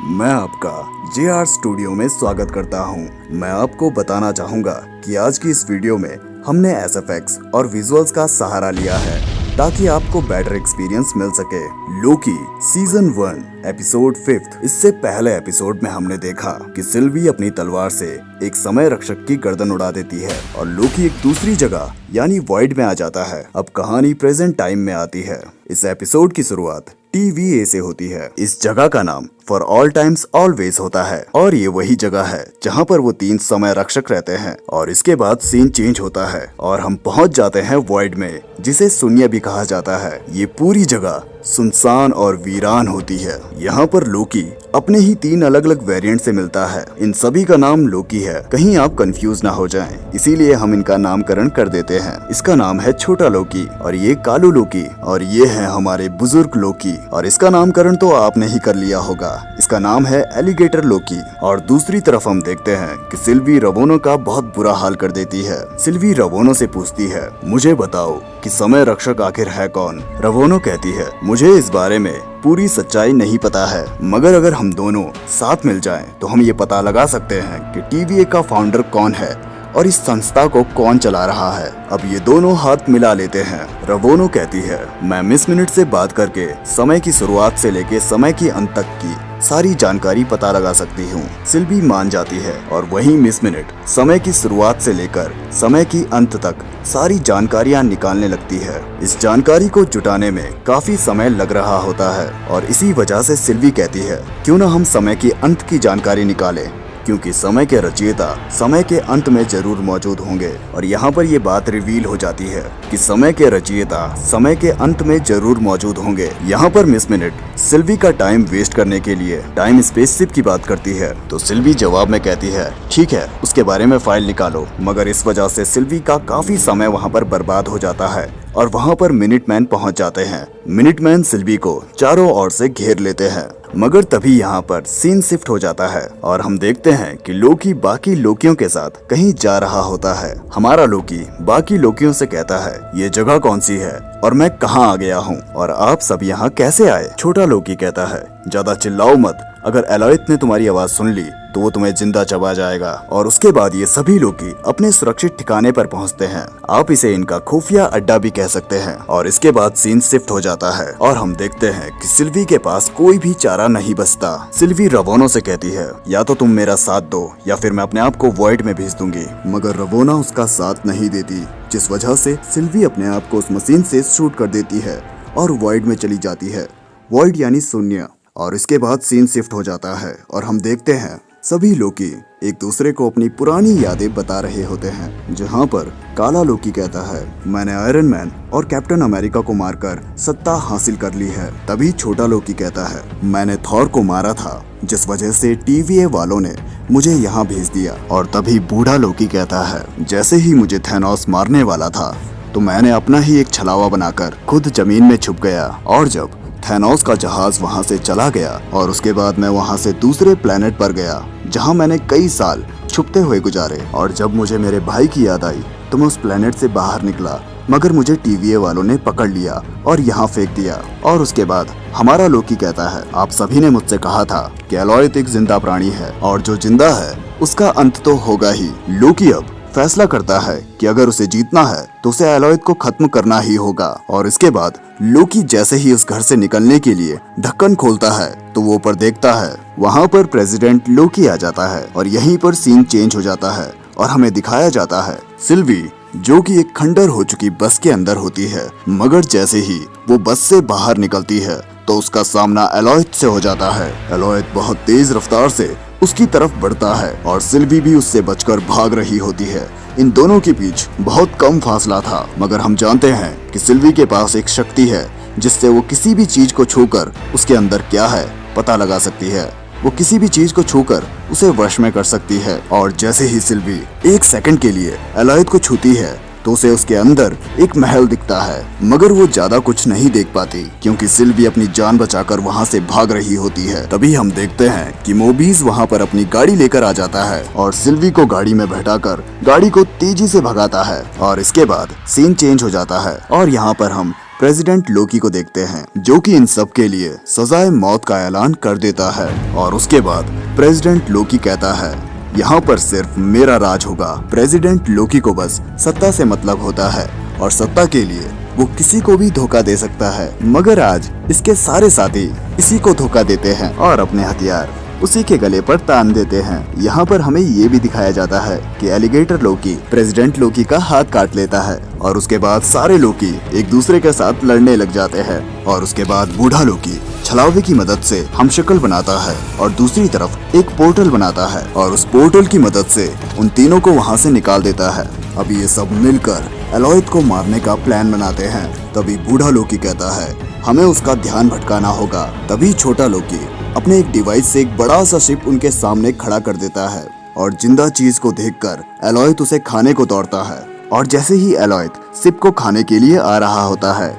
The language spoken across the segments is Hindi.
मैं आपका JR स्टूडियो में स्वागत करता हूं। मैं आपको बताना चाहूंगा कि आज की इस वीडियो में हमने SFX और विजुअल्स का सहारा लिया है ताकि आपको बेटर एक्सपीरियंस मिल सके। Loki season 1 episode 5। इससे पहले एपिसोड में हमने देखा कि सिल्वी अपनी तलवार से एक समय रक्षक की गर्दन उड़ा देती है और लोकी एक दूसरी जगह यानी वॉइड में आ जाता है। अब कहानी प्रेजेंट टाइम में आती है। इस एपिसोड की शुरुआत TVA से होती है। इस जगह का नाम फॉर ऑल टाइम्स ऑलवेज होता है और ये वही जगह है जहाँ पर वो 3 समय रक्षक रहते हैं। और इसके बाद सीन चेंज होता है और हम पहुँच जाते हैं वॉइड में, जिसे शून्य भी कहा जाता है। ये पूरी जगह सुनसान और वीरान होती है। यहाँ पर लोकी अपने ही 3 अलग अलग वेरिएंट से मिलता है। इन सभी का नाम लोकी है, कहीं आप कंफ्यूज ना हो जाएं, इसीलिए हम इनका नामकरण कर देते हैं। इसका नाम है छोटा लोकी और ये कालू लोकी और ये है हमारे बुजुर्ग लोकी। और इसका नामकरण तो आपने ही कर लिया होगा, इसका नाम है एलिगेटर लोकी। और दूसरी तरफ हम देखते हैं कि सिल्वी रवोनो का बहुत बुरा हाल कर देती है। सिल्वी रवोनो से पूछती है, मुझे बताओ कि समय रक्षक आखिर है कौन? रवोनो कहती है, मुझे इस बारे में पूरी सच्चाई नहीं पता है, मगर अगर हम दोनों साथ मिल जाएं तो हम ये पता लगा सकते हैं कि TVA का फाउंडर कौन है और इस संस्था को कौन चला रहा है। अब ये दोनों हाथ मिला लेते हैं। रवोनो कहती है, मैं मिस मिनट से बात करके समय की शुरुआत से लेके समय की अंत तक की सारी जानकारी पता लगा सकती हूँ। सिल्वी मान जाती है और वहीं मिस मिनट समय की शुरुआत से लेकर समय की अंत तक सारी जानकारियाँ निकालने लगती है। इस जानकारी को जुटाने में काफी समय लग रहा होता है और इसी वजह से सिल्वी कहती है, क्यों ना हम समय की अंत की जानकारी निकालें, क्योंकि समय के रचयिता समय के अंत में जरूर मौजूद होंगे। और यहाँ पर ये बात रिवील हो जाती है कि समय के रचयिता समय के अंत में जरूर मौजूद होंगे। यहाँ पर मिस मिनट सिल्वी का टाइम वेस्ट करने के लिए टाइम स्पेसशिप की बात करती है, तो सिल्वी जवाब में कहती है, ठीक है, उसके बारे में फाइल निकालो। मगर इस वजह से सिल्वी का काफी समय वहाँ पर बर्बाद हो जाता है और वहाँ पर मिनटमैन पहुँच जाते हैं। मिनटमैन सिल्वी को चारों ओर से घेर लेते हैं, मगर तभी यहाँ पर सीन शिफ्ट हो जाता है और हम देखते हैं कि लोकी बाकी लोकियों के साथ कहीं जा रहा होता है। हमारा लोकी बाकी लोकियों से कहता है, ये जगह कौन सी है और मैं कहाँ आ गया हूँ और आप सब यहाँ कैसे आए? छोटा लोकी कहता है, ज्यादा चिल्लाओ मत, अगर एलोयत ने तुम्हारी आवाज सुन ली तो वो तुम्हें जिंदा चबा जाएगा। और उसके बाद ये सभी लोकी अपने सुरक्षित ठिकाने पर पहुंचते हैं। आप इसे इनका खुफिया अड्डा भी कह सकते हैं। और इसके बाद सीन शिफ्ट हो जाता है और हम देखते हैं कि सिल्वी के पास कोई भी चारा नहीं बचता। सिल्वी रवोनो से कहती है, या तो तुम मेरा साथ दो या फिर मैं अपने आप को वॉइड में भेज दूंगी। मगर रवोना उसका साथ नहीं देती, जिस वजह से सिल्वी अपने आप को उस मशीन से शूट कर देती है और वॉइड में चली जाती है। वॉइड यानी शून्य। और इसके बाद सीन शिफ्ट हो जाता है और हम देखते हैं सभी लोकी एक दूसरे को अपनी पुरानी यादें बता रहे होते हैं। जहां पर काला लोकी कहता है, मैंने आयरन मैन और कैप्टन अमेरिका को मारकर सत्ता हासिल कर ली है। तभी छोटा लोकी कहता है, मैंने थॉर को मारा था, जिस वजह से TVA वालों ने मुझे यहाँ भेज दिया। और तभी बूढ़ा लोकी कहता है, जैसे ही मुझे थैनोस मारने वाला था तो मैंने अपना ही एक छलावा बनाकर खुद जमीन में छुप गया। और जब थैनोस का जहाज वहां से चला गया और उसके बाद मैं वहां से दूसरे प्लेनेट पर गया जहां मैंने कई साल छुपते हुए गुजारे। और जब मुझे मेरे भाई की याद आई तो मैं उस प्लेनेट से बाहर निकला, मगर मुझे TVA वालों ने पकड़ लिया और यहाँ फेंक दिया। और उसके बाद हमारा लोकी कहता है, आप सभी ने मुझसे कहा था कि एलोयत एक जिंदा प्राणी है और जो जिंदा है उसका अंत तो होगा ही। लोकी अब फैसला करता है कि अगर उसे जीतना है तो उसे एलोयत को खत्म करना ही होगा। और इसके बाद लोकी जैसे ही उस घर से निकलने के लिए ढक्कन खोलता है तो वो ऊपर देखता है, वहाँ पर प्रेसिडेंट लोकी आ जाता है। और यहीं पर सीन चेंज हो जाता है और हमें दिखाया जाता है सिल्वी, जो कि एक खंडर हो चुकी बस के अंदर होती है। मगर जैसे ही वो बस से बाहर निकलती है तो उसका सामना एलोयत से हो जाता है। एलोयत बहुत तेज रफ्तार से उसकी तरफ बढ़ता है और सिल्वी भी उससे बचकर भाग रही होती है। इन दोनों के बीच बहुत कम फासला था, मगर हम जानते हैं कि सिल्वी के पास एक शक्ति है जिससे वो किसी भी चीज को छूकर उसके अंदर क्या है पता लगा सकती है। वो किसी भी चीज को छूकर उसे वश में कर सकती है। और जैसे ही सिल्वी 1 सेकंड के लिए एलोयत को छूती है तो उसे उसके अंदर एक महल दिखता है, मगर वो ज्यादा कुछ नहीं देख पाती क्योंकि सिल्वी अपनी जान बचाकर वहाँ से भाग रही होती है। तभी हम देखते हैं कि मोबीज वहाँ पर अपनी गाड़ी लेकर आ जाता है और सिल्वी को गाड़ी में बैठाकर गाड़ी को तेजी से भगाता है। और इसके बाद सीन चेंज हो जाता है और यहाँ पर हम प्रेसिडेंट लोकी को देखते हैं, जो कि इन सब के लिए सजाए मौत का ऐलान कर देता है। और उसके बाद प्रेसिडेंट लोकी कहता है, यहाँ पर सिर्फ मेरा राज होगा। प्रेसिडेंट लोकी को बस सत्ता से मतलब होता है और सत्ता के लिए वो किसी को भी धोखा दे सकता है। मगर आज इसके सारे साथी इसी को धोखा देते हैं और अपने हथियार उसी के गले पर तान देते हैं। यहाँ पर हमें ये भी दिखाया जाता है कि एलिगेटर लोकी प्रेसिडेंट लोकी का हाथ काट लेता है और उसके बाद सारे लोकी एक दूसरे के साथ लड़ने लग जाते हैं। और उसके बाद बूढ़ा लोकी छलावे की मदद से हमशक्ल बनाता है और दूसरी तरफ एक पोर्टल बनाता है और उस पोर्टल की मदद से उन तीनों को वहाँ से निकाल देता है। अब ये सब मिलकर एलॉयड को मारने का प्लान बनाते हैं। तभी बूढ़ा लोकी कहता है, हमें उसका ध्यान भटकाना होगा। तभी छोटा लोकी अपने एक डिवाइस से एक बड़ा सा शिप उनके सामने खड़ा कर देता है और जिंदा चीज को देखकर एलॉयड उसे खाने को दौड़ता है। और जैसे ही एलॉयड शिप को खाने के लिए आ रहा होता है,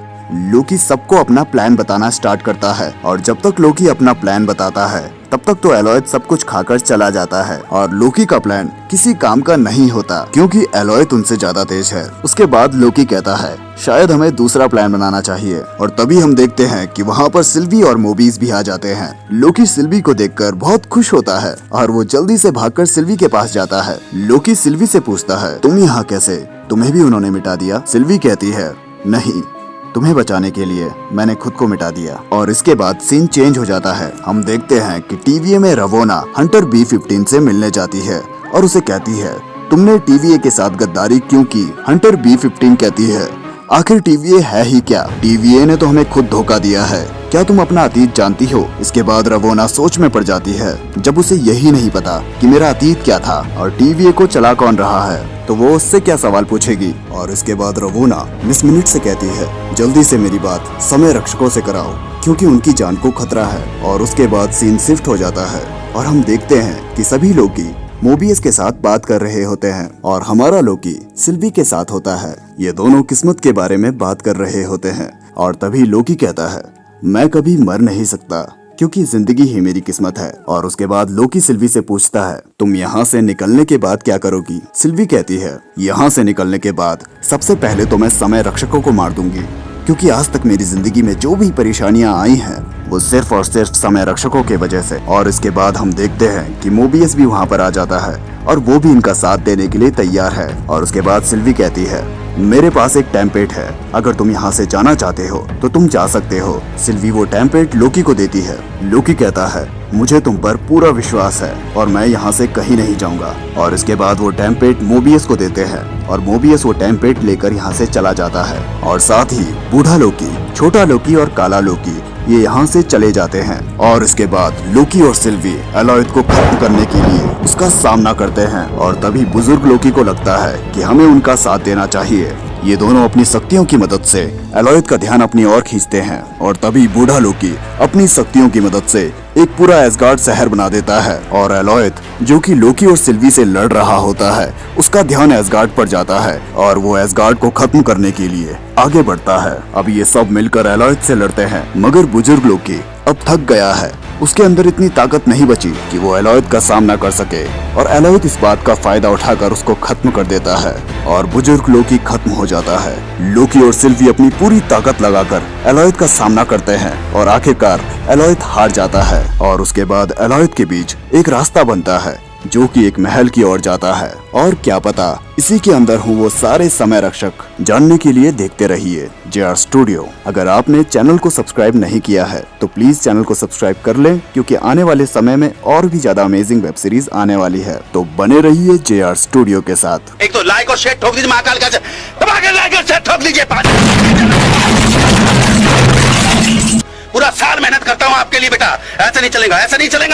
लोकी सबको अपना प्लान बताना स्टार्ट करता है। और जब तक लोकी अपना प्लान बताता है तब तक तो एलॉयड सब कुछ खाकर चला जाता है और लोकी का प्लान किसी काम का नहीं होता क्योंकि एलॉयड उनसे ज्यादा तेज है। उसके बाद लोकी कहता है, शायद हमें दूसरा प्लान बनाना चाहिए। और तभी हम देखते हैं कि वहाँ पर सिल्वी और मोबीज भी आ जाते हैं। लोकी सिल्वी को देखकर बहुत खुश होता है और वो जल्दी से भागकर सिल्वी के पास जाता है। लोकी सिल्वी से पूछता है, तुम यहाँ कैसे? तुम्हें भी उन्होंने मिटा दिया? सिल्वी कहती है, नहीं, तुम्हें बचाने के लिए मैंने खुद को मिटा दिया। और इसके बाद सीन चेंज हो जाता है। हम देखते हैं कि TVA में रवोना हंटर B-15 से मिलने जाती है और उसे कहती है, तुमने TVA के साथ गद्दारी क्यों की? हंटर B-15 कहती है, आखिर TVA है ही क्या? TVA ने तो हमें खुद धोखा दिया है। क्या तुम अपना अतीत जानती हो? इसके बाद रवोना सोच में पड़ जाती है, जब उसे यही नहीं पता कि मेरा अतीत क्या था और TVA को चला कौन रहा है, तो वो उससे क्या सवाल पूछेगी। और इसके बाद रवोना मिस मिनट से कहती है, जल्दी से मेरी बात समय रक्षकों से कराओ क्योंकि उनकी जान को खतरा है। और उसके बाद सीन शिफ्ट हो जाता है और हम देखते हैं कि सभी लोकी मोबियस के साथ बात कर रहे होते हैं और हमारा लोकी सिल्वी के साथ होता है। ये दोनों किस्मत के बारे में बात कर रहे होते हैं और तभी लोकी कहता है, मैं कभी मर नहीं सकता क्योंकि जिंदगी ही मेरी किस्मत है। और उसके बाद लोकी सिल्वी से पूछता है, तुम यहाँ से निकलने के बाद क्या करोगी? सिल्वी कहती है, यहाँ से निकलने के बाद सबसे पहले तो मैं समय रक्षकों को मार दूंगी क्योंकि आज तक मेरी जिंदगी में जो भी परेशानियां आई हैं वो सिर्फ और सिर्फ समय रक्षकों के वजह से। और इसके बाद हम देखते हैं कि मोबियस भी वहाँ पर आ जाता है और वो भी इनका साथ देने के लिए तैयार है। और उसके बाद सिल्वी कहती है, मेरे पास एक टेम्पलेट है, अगर तुम यहाँ से जाना चाहते हो तो तुम जा सकते हो। सिल्वी वो टेम्पलेट लोकी को देती है। लोकी कहता है, मुझे तुम पर पूरा विश्वास है और मैं यहाँ से कहीं नहीं जाऊंगा। और इसके बाद वो टेम्पलेट मोबियस को देते हैं और मोबियस वो टेम्पलेट लेकर यहाँ से चला जाता है। और साथ ही बूढ़ा लोकी, छोटा लोकी और काला लोकी ये यहाँ से चले जाते हैं। और इसके बाद लोकी और सिल्वी एलॉयड को खत्म करने के लिए उसका सामना करते हैं। और तभी बुजुर्ग लोकी को लगता है कि हमें उनका साथ देना चाहिए। ये दोनों अपनी शक्तियों की मदद से एलॉयड का ध्यान अपनी ओर खींचते हैं। और तभी बूढ़ा लोकी अपनी शक्तियों की मदद से एक पूरा एसगार्ड शहर बना देता है और एलॉयड, जो कि लोकी और सिल्वी से लड़ रहा होता है, उसका ध्यान एसगार्ड पर जाता है और वो एसगार्ड को खत्म करने के लिए आगे बढ़ता है। अब ये सब मिलकर एलॉयड से लड़ते हैं मगर बुजुर्ग लोकी अब थक गया है। उसके अंदर इतनी ताकत नहीं बची कि वो एलॉयड का सामना कर सके और एलॉयड इस बात का फायदा उठाकर उसको खत्म कर देता है और बुजुर्ग लोकी खत्म हो जाता है। लोकी और सिल्वी अपनी पूरी ताकत लगाकर एलॉयड का सामना करते हैं और आखिरकार एलॉयड हार जाता है। और उसके बाद एलॉयड के बीच एक रास्ता बनता है जो कि एक महल की ओर जाता है और क्या पता इसी के अंदर हूँ वो सारे समय रक्षक। जानने के लिए देखते रहिए JR स्टूडियो। अगर आपने चैनल को सब्सक्राइब नहीं किया है तो प्लीज चैनल को सब्सक्राइब कर लें क्योंकि आने वाले समय में और भी ज्यादा अमेजिंग वेब सीरीज आने वाली है। तो बने रहिए JR स्टूडियो के साथ। एक तो लाइक और शेयर ठोक दीजिए, महाकाल का दबा के लाइक और शेयर ठोक दीजिए। पूरा साल मेहनत करता हूँ आपके लिए बेटा, ऐसा नहीं चलेगा, ऐसा नहीं चलेगा।